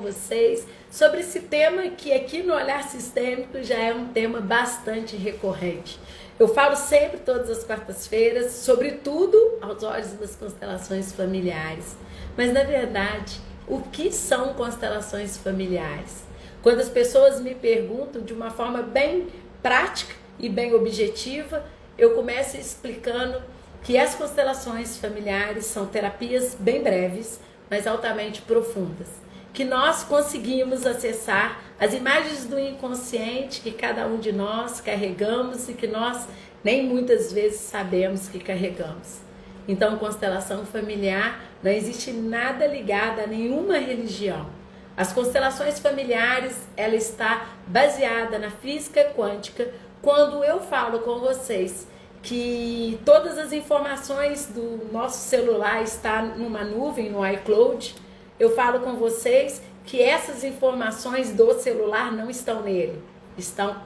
vocês sobre esse tema que aqui no Olhar Sistêmico já é um tema bastante recorrente. Eu falo sempre, todas as quartas-feiras, sobretudo aos olhos das constelações familiares. Mas, na verdade, o que são constelações familiares? Quando as pessoas me perguntam de uma forma bem prática e bem objetiva, eu começo explicando que as constelações familiares são terapias bem breves, mas altamente profundas, que nós conseguimos acessar as imagens do inconsciente que cada um de nós carregamos e que nós nem muitas vezes sabemos que carregamos. Então, constelação familiar não existe nada ligado a nenhuma religião. As constelações familiares, ela está baseada na física quântica. Quando eu falo com vocês que todas as informações do nosso celular está numa nuvem, no iCloud, eu falo com vocês que essas informações do celular não estão nele, estão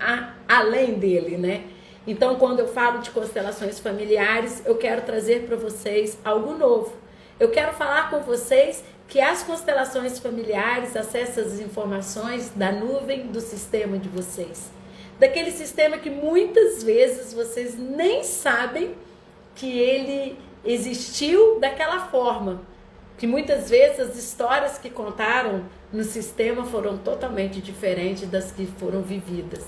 além dele, né? Então, quando eu falo de constelações familiares, eu quero trazer para vocês algo novo. Eu quero falar com vocês que as constelações familiares acessam as informações da nuvem do sistema de vocês. Daquele sistema que muitas vezes vocês nem sabem que ele existiu daquela forma. Que muitas vezes as histórias que contaram no sistema foram totalmente diferentes das que foram vividas.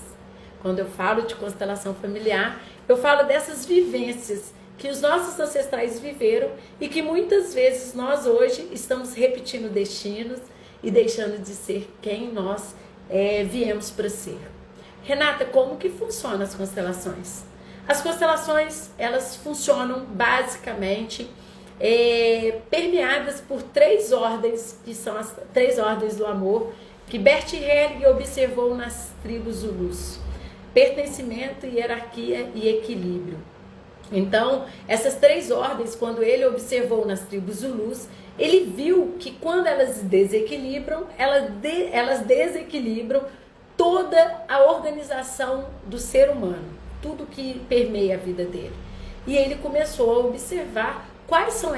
Quando eu falo de constelação familiar, eu falo dessas vivências que os nossos ancestrais viveram e que muitas vezes nós hoje estamos repetindo destinos e deixando de ser quem nós viemos para ser. Renata, como que funcionam as constelações? As constelações, elas funcionam basicamente permeadas por três ordens, que são as três ordens do amor, que Bert Hellinger observou nas tribos Zulus: pertencimento, hierarquia e equilíbrio. Então, essas três ordens, quando ele observou nas tribos Zulus, ele viu que quando elas desequilibram, elas desequilibram toda a organização do ser humano, tudo que permeia a vida dele. E ele começou a observar quais são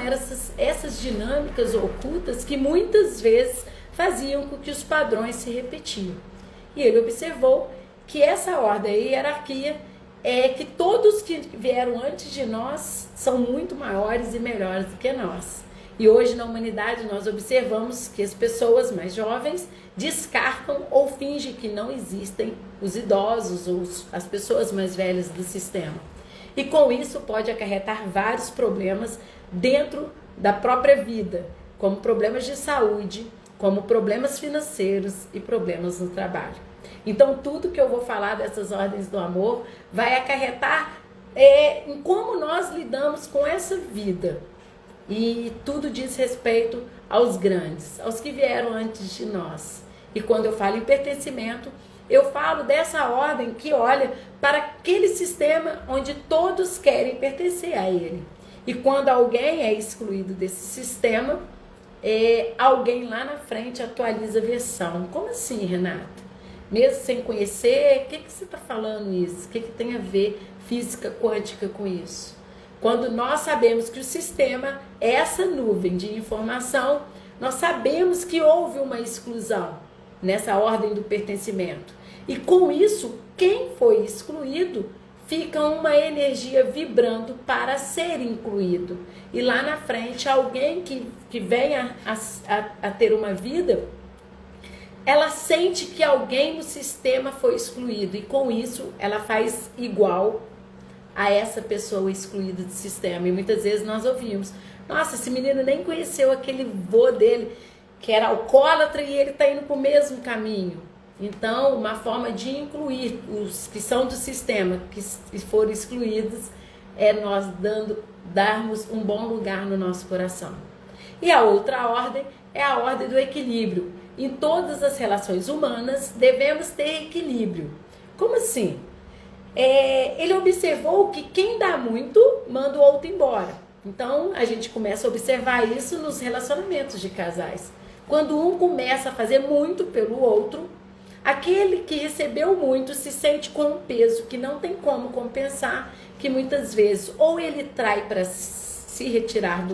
essas dinâmicas ocultas que muitas vezes faziam com que os padrões se repetiam. E ele observou que essa ordem e hierarquia é que todos que vieram antes de nós são muito maiores e melhores do que nós. E hoje na humanidade nós observamos que as pessoas mais jovens descartam ou fingem que não existem os idosos ou as pessoas mais velhas do sistema. E com isso pode acarretar vários problemas dentro da própria vida, como problemas de saúde, como problemas financeiros e problemas no trabalho. Então tudo que eu vou falar dessas ordens do amor vai acarretar em como nós lidamos com essa vida. E tudo diz respeito aos grandes, aos que vieram antes de nós. E quando eu falo em pertencimento, eu falo dessa ordem que olha para aquele sistema onde todos querem pertencer a ele. E quando alguém é excluído desse sistema, alguém lá na frente atualiza a versão. Como assim, Renata? Mesmo sem conhecer, o que você está falando isso? O que tem a ver física quântica com isso? Quando nós sabemos que o sistema é essa nuvem de informação, nós sabemos que houve uma exclusão nessa ordem do pertencimento. E com isso, quem foi excluído fica uma energia vibrando para ser incluído. E lá na frente, alguém que venha a ter uma vida, ela sente que alguém no sistema foi excluído. E com isso, ela faz igual a essa pessoa excluída do sistema. E muitas vezes nós ouvimos: nossa, esse menino nem conheceu aquele vô dele, que era alcoólatra, e ele está indo para o mesmo caminho. Então, uma forma de incluir os que são do sistema, que foram excluídos, é nós darmos um bom lugar no nosso coração. E a outra ordem é a ordem do equilíbrio. Em todas as relações humanas, devemos ter equilíbrio. Como assim? Ele observou que quem dá muito, manda o outro embora. Então, a gente começa a observar isso nos relacionamentos de casais. Quando um começa a fazer muito pelo outro, aquele que recebeu muito se sente com um peso que não tem como compensar, que muitas vezes ou ele trai para se retirar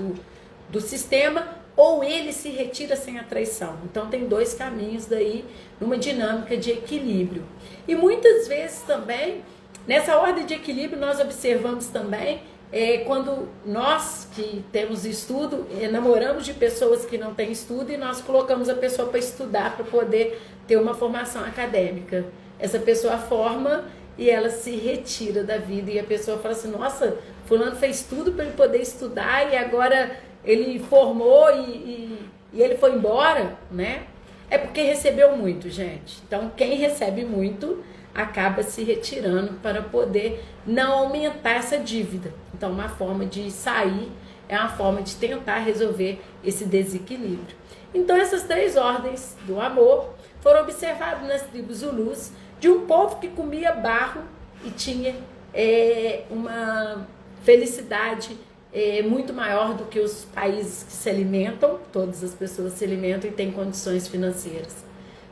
do sistema, ou ele se retira sem a traição. Então tem dois caminhos daí, numa dinâmica de equilíbrio. E muitas vezes também, nessa ordem de equilíbrio, nós observamos também quando nós que temos estudo, namoramos de pessoas que não têm estudo e nós colocamos a pessoa para estudar, para poder ter uma formação acadêmica. Essa pessoa forma e ela se retira da vida e a pessoa fala assim, nossa, fulano fez tudo para ele poder estudar e agora ele formou e ele foi embora, né? É porque recebeu muito, gente. Então, quem recebe muito acaba se retirando para poder não aumentar essa dívida. Então, uma forma de sair é uma forma de tentar resolver esse desequilíbrio. Então, essas três ordens do amor foram observadas nas tribos Zulus, de um povo que comia barro e tinha uma felicidade muito maior do que os países que se alimentam, todas as pessoas se alimentam e têm condições financeiras.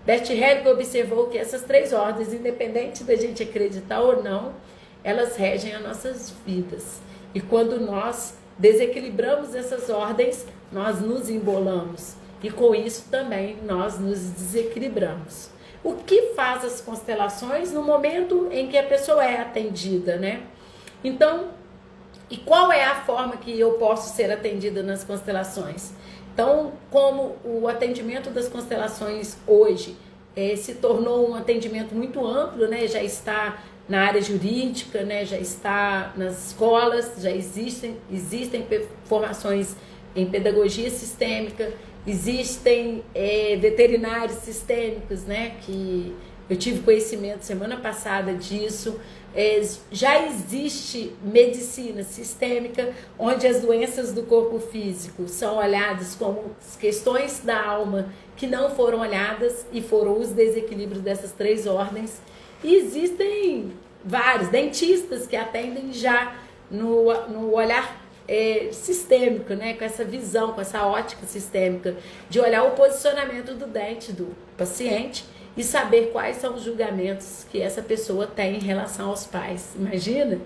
Bert Hellinger observou que essas três ordens, independente da gente acreditar ou não, elas regem as nossas vidas. E quando nós desequilibramos essas ordens, nós nos embolamos. E com isso também nós nos desequilibramos. O que faz as constelações no momento em que a pessoa é atendida, né? Então, e qual é a forma que eu posso ser atendida nas constelações? Então, como o atendimento das constelações hoje se tornou um atendimento muito amplo, né? Já está na área jurídica, né? Já está nas escolas, já existem formações em pedagogia sistêmica, existem veterinários sistêmicos, né? Que eu tive conhecimento semana passada disso. Já existe medicina sistêmica, onde as doenças do corpo físico são olhadas como questões da alma que não foram olhadas e foram os desequilíbrios dessas três ordens. E existem vários dentistas que atendem já no olhar sistêmico, né? Com essa visão, com essa ótica sistêmica, de olhar o posicionamento do dente do paciente e saber quais são os julgamentos que essa pessoa tem em relação aos pais. Imagina?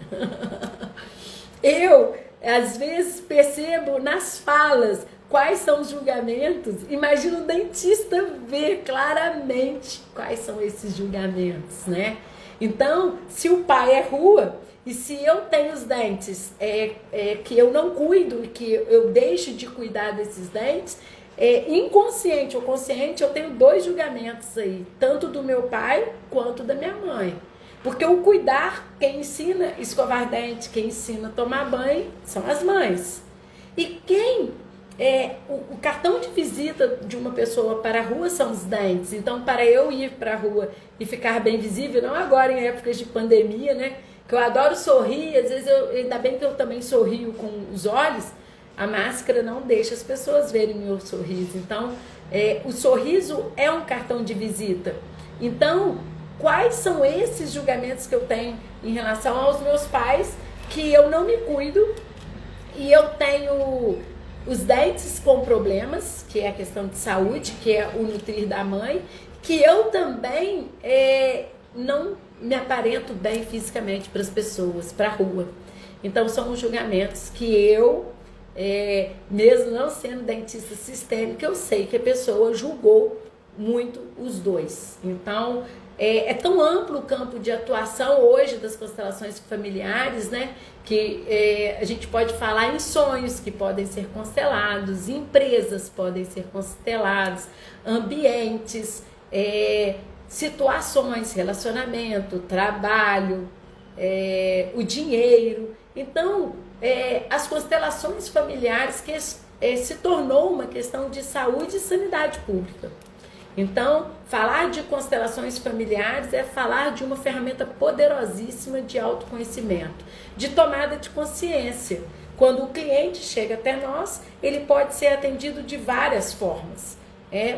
Eu, às vezes, percebo nas falas quais são os julgamentos. Imagina o dentista ver claramente quais são esses julgamentos, né? Então, se o pai é rua e se eu tenho os dentes que eu não cuido e que eu deixo de cuidar desses dentes, inconsciente ou consciente, eu tenho dois julgamentos aí, tanto do meu pai quanto da minha mãe. Porque o cuidar, quem ensina a escovar dente, quem ensina a tomar banho, são as mães. E o cartão de visita de uma pessoa para a rua são os dentes. Então, para eu ir para a rua e ficar bem visível, não agora em épocas de pandemia, né? Que eu adoro sorrir, às vezes ainda bem que eu também sorrio com os olhos, a máscara não deixa as pessoas verem meu sorriso. Então, o sorriso é um cartão de visita. Então, quais são esses julgamentos que eu tenho em relação aos meus pais, que eu não me cuido e eu tenho os dentes com problemas, que é a questão de saúde, que é o nutrir da mãe, que eu também não me aparento bem fisicamente para as pessoas, para a rua. Então, são os julgamentos que eu, mesmo não sendo dentista sistêmico, eu sei que a pessoa julgou muito os dois. Então, é tão amplo o campo de atuação hoje das constelações familiares, né? Que a gente pode falar em sonhos que podem ser constelados, empresas podem ser consteladas, ambientes, situações, relacionamento, trabalho, o dinheiro. Então, as constelações familiares se tornou uma questão de saúde e sanidade pública. Então, falar de constelações familiares é falar de uma ferramenta poderosíssima de autoconhecimento, de tomada de consciência. Quando o cliente chega até nós, ele pode ser atendido de várias formas.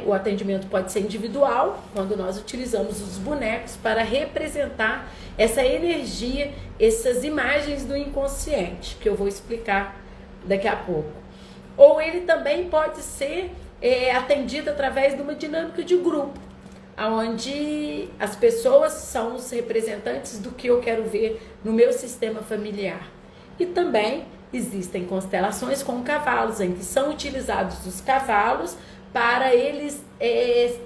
O atendimento pode ser individual, quando nós utilizamos os bonecos para representar essa energia, essas imagens do inconsciente, que eu vou explicar daqui a pouco. Ou ele também pode ser atendido através de uma dinâmica de grupo, onde as pessoas são os representantes do que eu quero ver no meu sistema familiar. E também existem constelações com cavalos, em que são utilizados os cavalos para eles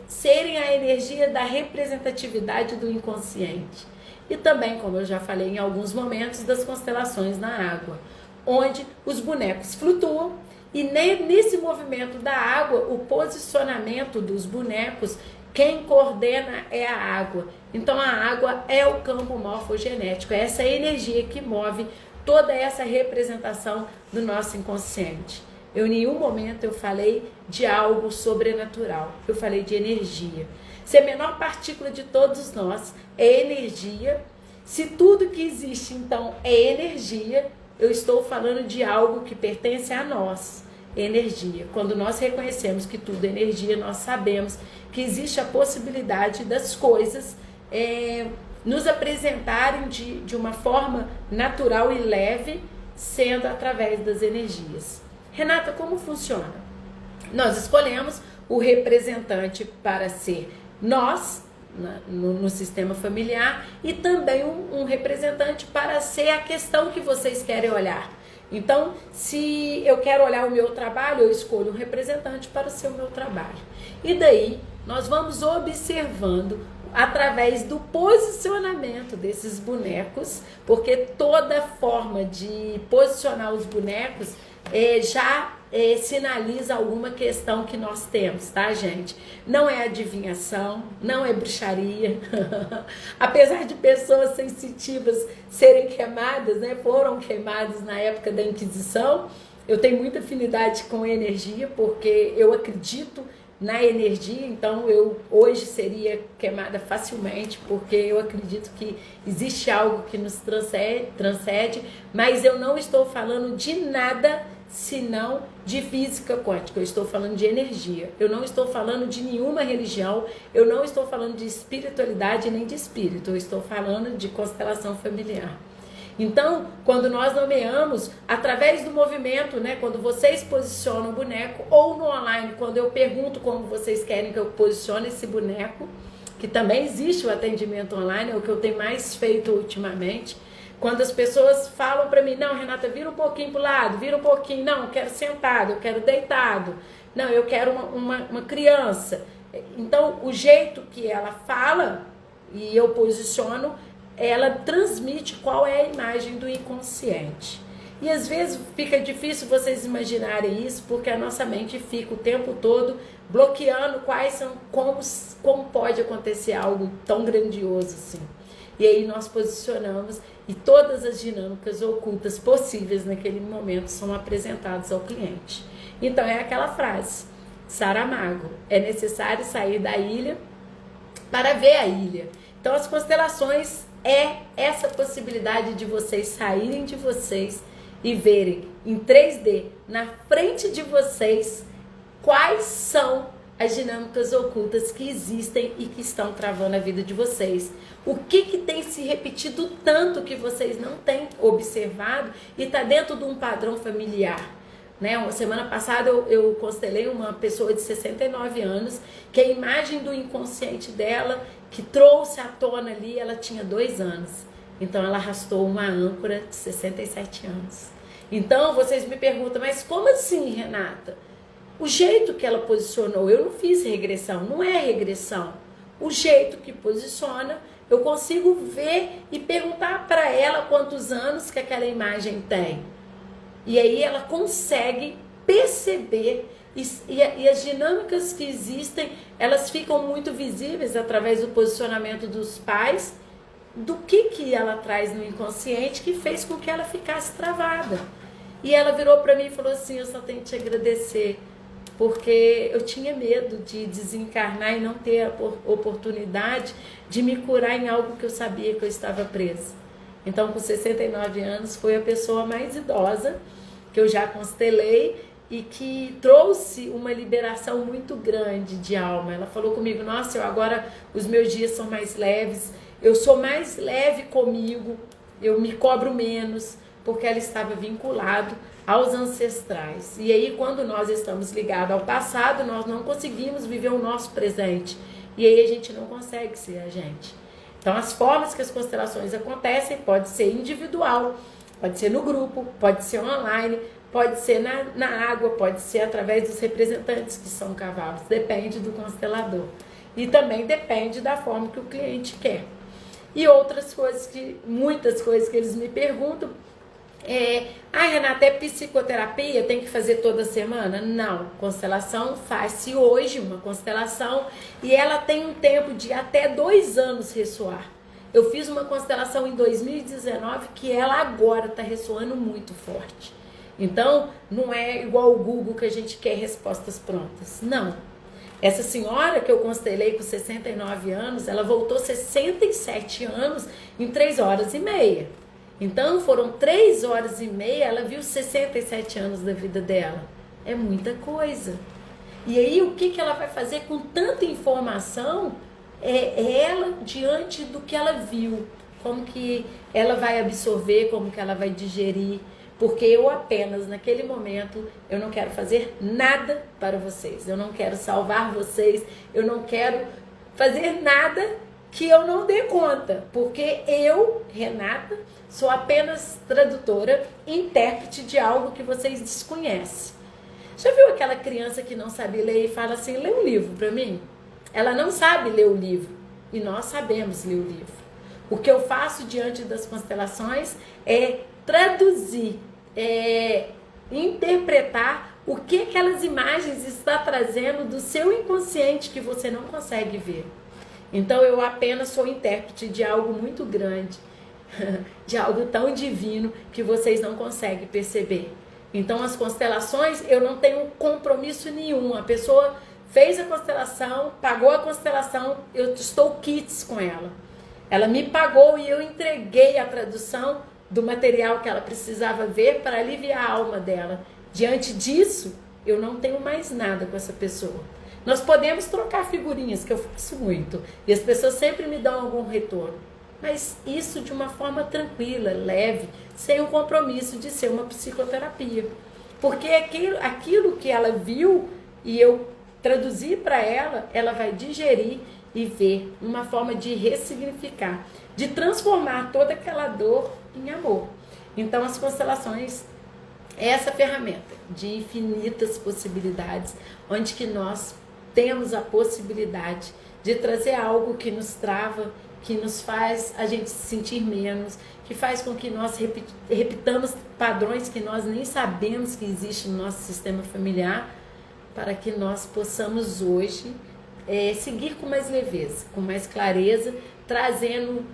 serem a energia da representatividade do inconsciente. E também, como eu já falei em alguns momentos, das constelações na água, onde os bonecos flutuam e nesse movimento da água, o posicionamento dos bonecos, quem coordena é a água. Então a água é o campo morfogenético, é essa energia que move toda essa representação do nosso inconsciente. Em nenhum momento eu falei de algo sobrenatural, eu falei de energia. Se a menor partícula de todos nós é energia, se tudo que existe então é energia, eu estou falando de algo que pertence a nós, energia. Quando nós reconhecemos que tudo é energia, nós sabemos que existe a possibilidade das coisas nos apresentarem de uma forma natural e leve, sendo através das energias. Renata, como funciona? Nós escolhemos o representante para ser nós, no sistema familiar, e também um representante para ser a questão que vocês querem olhar. Então, se eu quero olhar o meu trabalho, eu escolho um representante para ser o meu trabalho. E daí, nós vamos observando através do posicionamento desses bonecos, porque toda forma de posicionar os bonecos já sinaliza alguma questão que nós temos, tá, gente? Não é adivinhação, não é bruxaria. Apesar de pessoas sensitivas serem queimadas, né? Foram queimadas na época da Inquisição. Eu tenho muita afinidade com energia, porque eu acredito na energia, então eu hoje seria queimada facilmente, porque eu acredito que existe algo que nos transcende, mas eu não estou falando de nada senão de física quântica, eu estou falando de energia, eu não estou falando de nenhuma religião, eu não estou falando de espiritualidade nem de espírito, eu estou falando de constelação familiar. Então, quando nós nomeamos, através do movimento, né, quando vocês posicionam o boneco, ou no online, quando eu pergunto como vocês querem que eu posicione esse boneco, que também existe o atendimento online, é o que eu tenho mais feito ultimamente, quando as pessoas falam para mim, não, Renata, vira um pouquinho para o lado, vira um pouquinho, não, eu quero sentado, eu quero deitado, não, eu quero uma criança. Então, o jeito que ela fala e eu posiciono, ela transmite qual é a imagem do inconsciente. E às vezes fica difícil vocês imaginarem isso, porque a nossa mente fica o tempo todo bloqueando quais são, como pode acontecer algo tão grandioso assim. E aí nós posicionamos e todas as dinâmicas ocultas possíveis naquele momento são apresentadas ao cliente. Então é aquela frase, Saramago, é necessário sair da ilha para ver a ilha. Então as constelações é essa possibilidade de vocês saírem de vocês e verem em 3D, na frente de vocês, quais são as dinâmicas ocultas que existem e que estão travando a vida de vocês. O que tem se repetido tanto que vocês não têm observado e está dentro de um padrão familiar. Né? Uma semana passada eu constelei uma pessoa de 69 anos, que a imagem do inconsciente dela, que trouxe à tona ali, ela tinha 2 anos. Então ela arrastou uma âncora de 67 anos. Então vocês me perguntam, mas como assim, Renata? O jeito que ela posicionou, eu não fiz regressão, não é regressão. O jeito que posiciona, eu consigo ver e perguntar para ela quantos anos que aquela imagem tem. E aí ela consegue perceber e as dinâmicas que existem, elas ficam muito visíveis através do posicionamento dos pais, do que ela traz no inconsciente que fez com que ela ficasse travada. E ela virou para mim e falou assim, eu só tenho que te agradecer, porque eu tinha medo de desencarnar e não ter a oportunidade de me curar em algo que eu sabia que eu estava presa. Então, com 69 anos, foi a pessoa mais idosa que eu já constelei e que trouxe uma liberação muito grande de alma. Ela falou comigo, nossa, agora os meus dias são mais leves, eu sou mais leve comigo, eu me cobro menos, porque ela estava vinculado aos ancestrais. E aí, quando nós estamos ligados ao passado, nós não conseguimos viver o nosso presente. E aí a gente não consegue ser a gente. Então, as formas que as constelações acontecem pode ser individual, Pode ser no grupo, pode ser online, pode ser na água, pode ser através dos representantes, que são cavalos. Depende do constelador. E também depende da forma que o cliente quer. E outras coisas, muitas coisas que eles me perguntam, Renata, é psicoterapia? Tem que fazer toda semana? Não, constelação faz-se hoje uma constelação e ela tem um tempo de até 2 anos ressoar. Eu fiz uma constelação em 2019 que ela agora está ressoando muito forte. Então, não é igual o Google que a gente quer respostas prontas. Não. Essa senhora que eu constelei com 69 anos, ela voltou 67 anos em 3 horas e meia. Então, foram 3 horas e meia, ela viu 67 anos da vida dela. É muita coisa. E aí, o que ela vai fazer com tanta informação? É ela diante do que ela viu. Como que ela vai absorver, como que ela vai digerir. Porque eu apenas, naquele momento, eu não quero fazer nada para vocês. Eu não quero salvar vocês. Eu não quero fazer nada que eu não dê conta. Porque eu, Renata, sou apenas tradutora, intérprete de algo que vocês desconhecem. Já viu aquela criança que não sabe ler e fala assim, lê um livro para mim? Ela não sabe ler o livro e nós sabemos ler o livro. O que eu faço diante das constelações é traduzir, interpretar o que aquelas imagens estão trazendo do seu inconsciente que você não consegue ver. Então eu apenas sou intérprete de algo muito grande, de algo tão divino que vocês não conseguem perceber. Então as constelações eu não tenho compromisso nenhum. A pessoa fez a constelação, pagou a constelação, eu estou quites com ela. Ela me pagou e eu entreguei a tradução do material que ela precisava ver para aliviar a alma dela. Diante disso, eu não tenho mais nada com essa pessoa. Nós podemos trocar figurinhas, que eu faço muito, e as pessoas sempre me dão algum retorno. Mas isso de uma forma tranquila, leve, sem o compromisso de ser uma psicoterapia. Porque aquilo que ela viu e eu traduzir para ela, ela vai digerir e ver uma forma de ressignificar, de transformar toda aquela dor em amor. Então as constelações é essa ferramenta de infinitas possibilidades, onde que nós temos a possibilidade de trazer algo que nos trava, que nos faz a gente se sentir menos, que faz com que nós repitamos padrões que nós nem sabemos que existem no nosso sistema familiar, para que nós possamos hoje seguir com mais leveza, com mais clareza, trazendo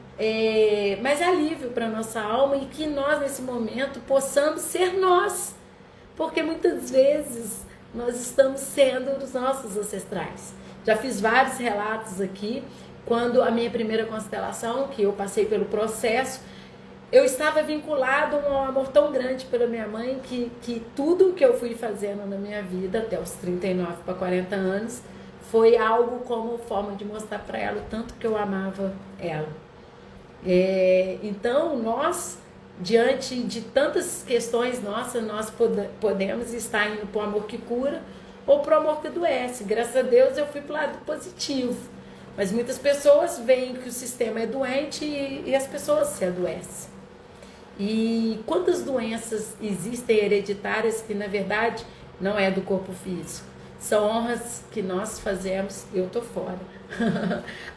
mais alívio para a nossa alma e que nós, nesse momento, possamos ser nós. Porque muitas vezes nós estamos sendo os nossos ancestrais. Já fiz vários relatos aqui, quando a minha primeira constelação, que eu passei pelo processo, eu estava vinculado a um amor tão grande pela minha mãe que tudo que eu fui fazendo na minha vida, até os 39 para 40 anos, foi algo como forma de mostrar para ela o tanto que eu amava ela. Então, nós, diante de tantas questões nossas, nós podemos estar indo para o amor que cura ou para o amor que adoece. Graças a Deus eu fui para o lado positivo. Mas muitas pessoas veem que o sistema é doente e as pessoas se adoecem. E quantas doenças existem hereditárias que, na verdade, não é do corpo físico? São honras que nós fazemos, eu tô fora,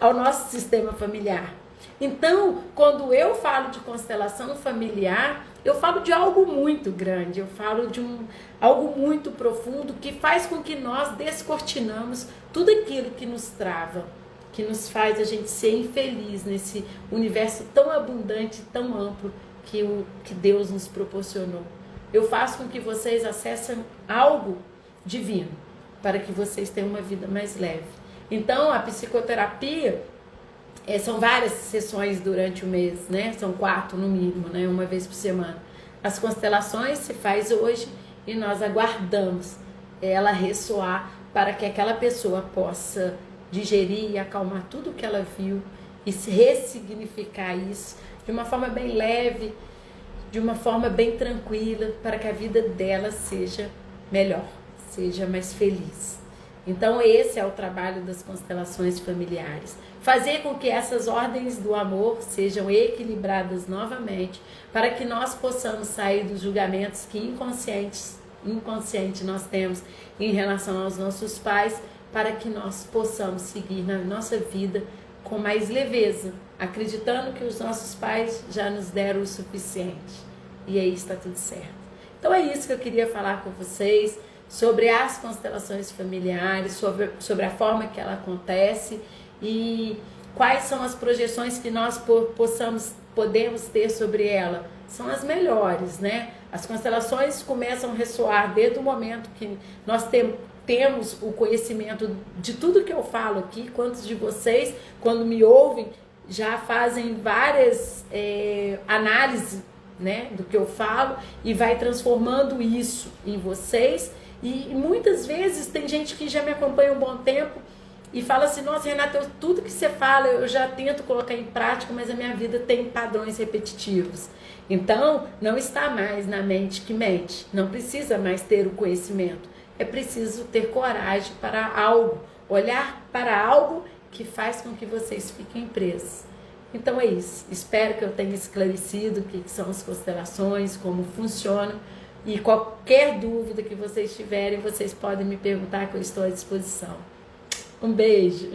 ao nosso sistema familiar. Então, quando eu falo de constelação familiar, eu falo de algo muito grande, eu falo de algo muito profundo que faz com que nós descortinamos tudo aquilo que nos trava, que nos faz a gente ser infeliz nesse universo tão abundante, tão amplo que Deus nos proporcionou. Eu faço com que vocês acessem algo divino, para que vocês tenham uma vida mais leve. Então, a psicoterapia, são várias sessões durante o mês, né? São 4 no mínimo, né? Uma vez por semana. As constelações se faz hoje e nós aguardamos ela ressoar para que aquela pessoa possa digerir e acalmar tudo que ela viu e se ressignificar isso de uma forma bem leve, de uma forma bem tranquila, para que a vida dela seja melhor, seja mais feliz. Então esse é o trabalho das constelações familiares. Fazer com que essas ordens do amor sejam equilibradas novamente, para que nós possamos sair dos julgamentos que inconsciente nós temos em relação aos nossos pais, para que nós possamos seguir na nossa vida com mais leveza, acreditando que os nossos pais já nos deram o suficiente. E aí está tudo certo. Então é isso que eu queria falar com vocês, sobre as constelações familiares, sobre a forma que ela acontece e quais são as projeções que nós podemos ter sobre ela. São as melhores, né? As constelações começam a ressoar desde o momento que nós temos o conhecimento de tudo que eu falo aqui. Quantos de vocês, quando me ouvem, já fazem várias análises, né, do que eu falo e vai transformando isso em vocês. E muitas vezes tem gente que já me acompanha um bom tempo e fala assim: nossa, Renata, tudo que você fala eu já tento colocar em prática, mas a minha vida tem padrões repetitivos. Então, não está mais na mente que mente, não precisa mais ter o conhecimento, é preciso ter coragem para algo, olhar para algo que faz com que vocês fiquem presos. Então é isso, espero que eu tenha esclarecido o que são as constelações, como funcionam, e qualquer dúvida que vocês tiverem, vocês podem me perguntar, que eu estou à disposição. Um beijo!